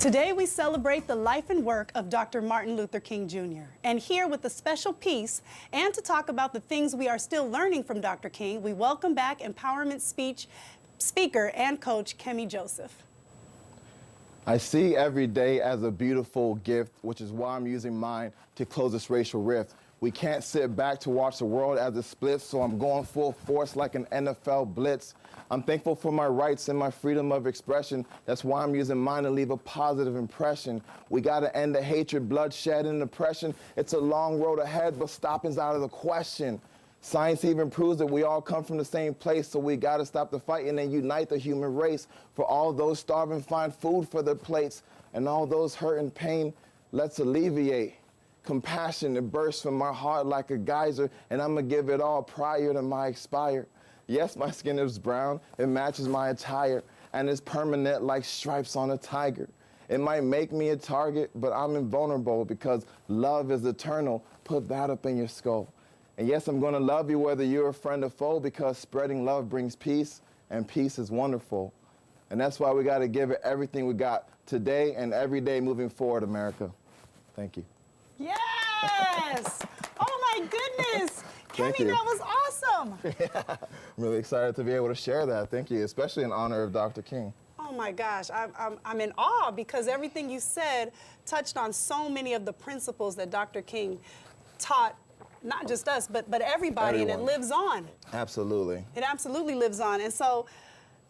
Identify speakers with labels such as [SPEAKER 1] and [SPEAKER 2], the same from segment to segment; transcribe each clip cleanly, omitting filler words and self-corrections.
[SPEAKER 1] Today we celebrate the life and work of Dr. Martin Luther King Jr. And here with a special piece and to talk about the things we are still learning from Dr. King, we welcome back empowerment speaker and coach Kemy Joseph.
[SPEAKER 2] I see every day as a beautiful gift, which is why I'm using mine to close this racial rift. We can't sit back to watch the world as it splits, so I'm going full force like an NFL blitz. I'm thankful for my rights and my freedom of expression. That's why I'm using mine to leave a positive impression. We gotta end the hatred, bloodshed, and oppression. It's a long road ahead, but stopping's out of the question. Science even proves that we all come from the same place, so we gotta stop the fighting and unite the human race. For all those starving, find food for their plates, and all those hurt and pain, let's alleviate. Compassion, it bursts from my heart like a geyser, and I'ma give it all prior to my expire. Yes, my skin is brown, it matches my attire, and it's permanent like stripes on a tiger. It might make me a target, but I'm invulnerable because love is eternal. Put that up in your skull. And yes, I'm gonna love you whether you're a friend or foe, because spreading love brings peace, and peace is wonderful. And that's why we gotta give it everything we got today and every day moving forward, America. Thank you.
[SPEAKER 1] Yes! Oh my goodness! Kemy, that was awesome!
[SPEAKER 2] Yeah, I'm really excited to be able to share that. Thank you, especially in honor of Dr. King.
[SPEAKER 1] Oh my gosh, I'm in awe because everything you said touched on so many of the principles that Dr. King taught, not just us, but everybody,
[SPEAKER 2] Everyone.
[SPEAKER 1] and it lives on.
[SPEAKER 2] Absolutely.
[SPEAKER 1] It absolutely lives on. And so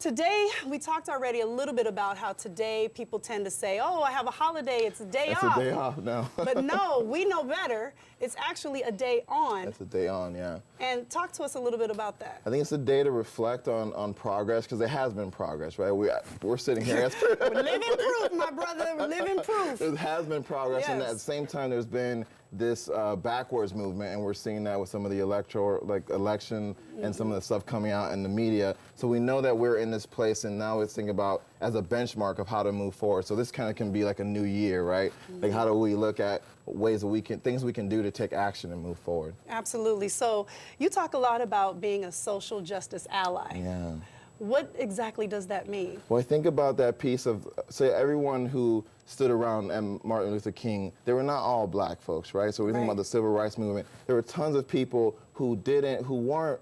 [SPEAKER 1] today, we talked already a little bit about how today people tend to say, oh, I have a holiday, it's a day off.
[SPEAKER 2] It's a day off now.
[SPEAKER 1] But no, we know better. It's actually a day on.
[SPEAKER 2] It's a day on, yeah.
[SPEAKER 1] And talk to us a little bit about that.
[SPEAKER 2] I think it's a day to reflect on progress, because there has been progress, right? We're sitting here.
[SPEAKER 1] We're living proof, my brother. We're living proof.
[SPEAKER 2] There has been progress, and
[SPEAKER 1] Yes.
[SPEAKER 2] at the same time, there's been this backwards movement, and we're seeing that with some of the election and some of the stuff coming out in the media. So we know that we're in this place, and now it's thinking about as a benchmark of how to move forward. So this kind of can be like a new year, right? Like, how do we look at ways that things we can do to take action and move forward?
[SPEAKER 1] Absolutely. So you talk a lot about being a social justice ally.
[SPEAKER 2] Yeah.
[SPEAKER 1] What exactly does that mean?
[SPEAKER 2] Well, I think about that piece of, say, everyone who stood around Martin Luther King, they were not all black folks, right? So we think about the civil rights movement. There were tons of people who weren't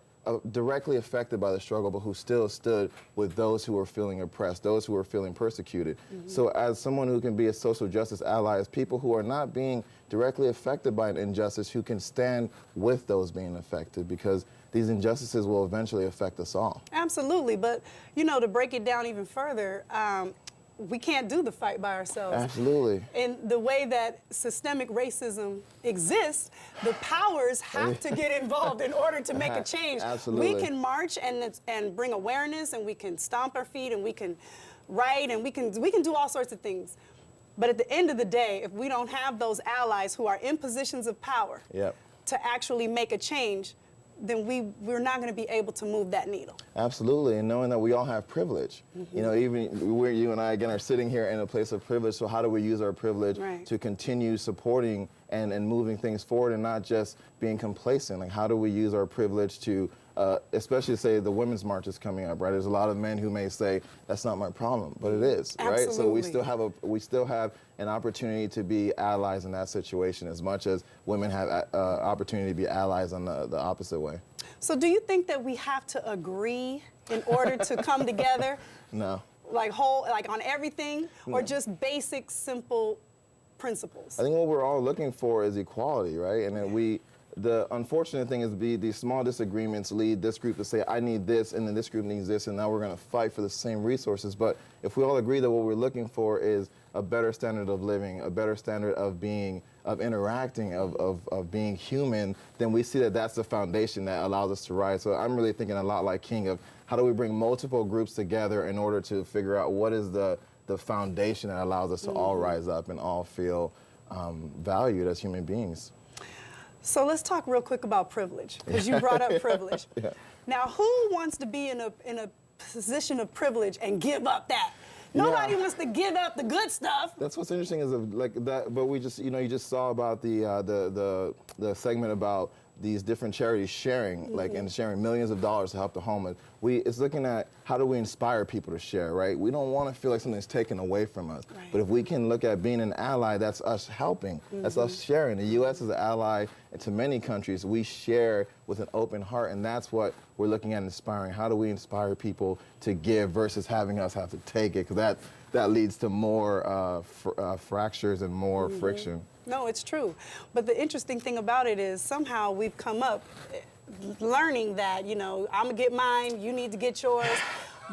[SPEAKER 2] directly affected by the struggle, but who still stood with those who were feeling oppressed, those who were feeling persecuted. So as someone who can be a social justice ally, is people who are not being directly affected by an injustice, who can stand with those being affected, because these injustices will eventually affect us all.
[SPEAKER 1] Absolutely, but you know, to break it down even further, we can't do the fight by ourselves.
[SPEAKER 2] Absolutely.
[SPEAKER 1] In the way that systemic racism exists, the powers have to get involved in order to make a change.
[SPEAKER 2] Absolutely.
[SPEAKER 1] We can march and bring awareness, and we can stomp our feet, and we can write, and we can do all sorts of things. But at the end of the day, if we don't have those allies who are in positions of power to actually make a change, then we're not going to be able to move that needle.
[SPEAKER 2] Absolutely, and knowing that we all have privilege. You know, even you and I, again, are sitting here in a place of privilege, so how do we use our privilege to continue supporting and moving things forward, and not just being complacent? Like, how do we use our privilege to, especially say the Women's March is coming up, right? There's a lot of men who may say, that's not my problem, but it is, right? So we still have an opportunity to be allies in that situation, as much as women have opportunity to be allies on the opposite way.
[SPEAKER 1] So do you think that we have to agree in order to come together?
[SPEAKER 2] No.
[SPEAKER 1] Like on everything, or just basic, simple principles?
[SPEAKER 2] I think what we're all looking for is equality, right? And then the unfortunate thing is these small disagreements lead this group to say, I need this, and then this group needs this, and now we're going to fight for the same resources. But if we all agree that what we're looking for is a better standard of living, a better standard of being, of interacting, of being human, then we see that that's the foundation that allows us to rise. So I'm really thinking a lot like King of how do we bring multiple groups together in order to figure out what is the foundation that allows us to all rise up and all feel valued as human beings.
[SPEAKER 1] So let's talk real quick about privilege, because you brought up privilege. Now, who wants to be in a position of privilege and give up that? Nobody wants to give up the good stuff.
[SPEAKER 2] That's what's interesting is like that. But we just, you know, you just saw about the segment about these different charities sharing, like, and sharing millions of dollars to help the homeless. It's looking at how do we inspire people to share, right? We don't want to feel like something's taken away from us.
[SPEAKER 1] Right.
[SPEAKER 2] But if we can look at being an ally, that's us helping. That's us sharing. The U.S. is an ally to many countries. We share with an open heart, and that's what we're looking at inspiring. How do we inspire people to give versus having us have to take it? Because that leads to more fractures and more friction.
[SPEAKER 1] No, it's true. But the interesting thing about it is somehow we've come up learning that, you know, I'm going to get mine, you need to get yours.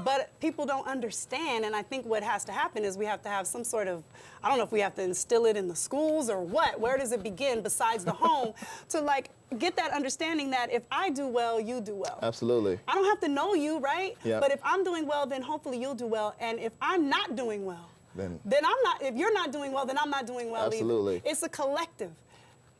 [SPEAKER 1] But people don't understand, and I think what has to happen is we have to have some sort of, I don't know if we have to instill it in the schools or what, where does it begin besides the home, to like get that understanding that if I do well, you do well.
[SPEAKER 2] Absolutely.
[SPEAKER 1] I don't have to know you, right?
[SPEAKER 2] Yep.
[SPEAKER 1] But if I'm doing well, then hopefully you'll do well. And if I'm not doing well, then I'm not, if you're not doing well, then I'm not doing well
[SPEAKER 2] Absolutely.
[SPEAKER 1] either. It's a collective.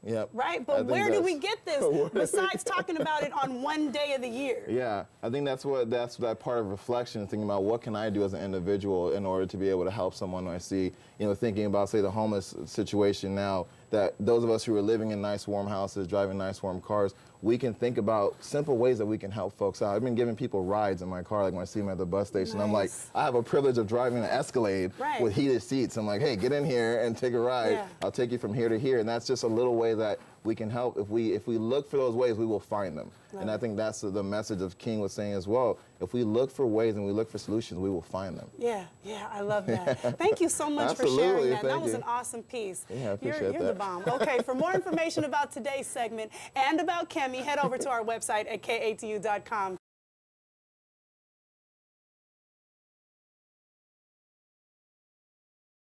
[SPEAKER 2] Yep.
[SPEAKER 1] Right? But where do we get this besides talking about it on one day of the year?
[SPEAKER 2] Yeah, I think that's that part of reflection, thinking about what can I do as an individual in order to be able to help someone I see, you know, thinking about, say, the homeless situation now, that those of us who are living in nice, warm houses, driving nice, warm cars, we can think about simple ways that we can help folks out. I've been giving people rides in my car, like when I see them at the bus station.
[SPEAKER 1] Nice.
[SPEAKER 2] I'm like, I have a privilege of driving an Escalade with heated seats. I'm like, hey, get in here and take a ride.
[SPEAKER 1] Yeah.
[SPEAKER 2] I'll take you from here to here. And that's just a little way that we can help. If we look for those ways, we will find them.
[SPEAKER 1] Right.
[SPEAKER 2] And I think that's the message of King was saying as well. If we look for ways and we look for solutions, we will find them.
[SPEAKER 1] Yeah, I love that. Thank you so much
[SPEAKER 2] Absolutely,
[SPEAKER 1] for sharing that.
[SPEAKER 2] thank
[SPEAKER 1] That was
[SPEAKER 2] you.
[SPEAKER 1] an awesome piece.
[SPEAKER 2] Yeah, I appreciate
[SPEAKER 1] you're
[SPEAKER 2] that.
[SPEAKER 1] the bomb. Okay, for more information about today's segment and about Kemy, head over to our website at KATU.com.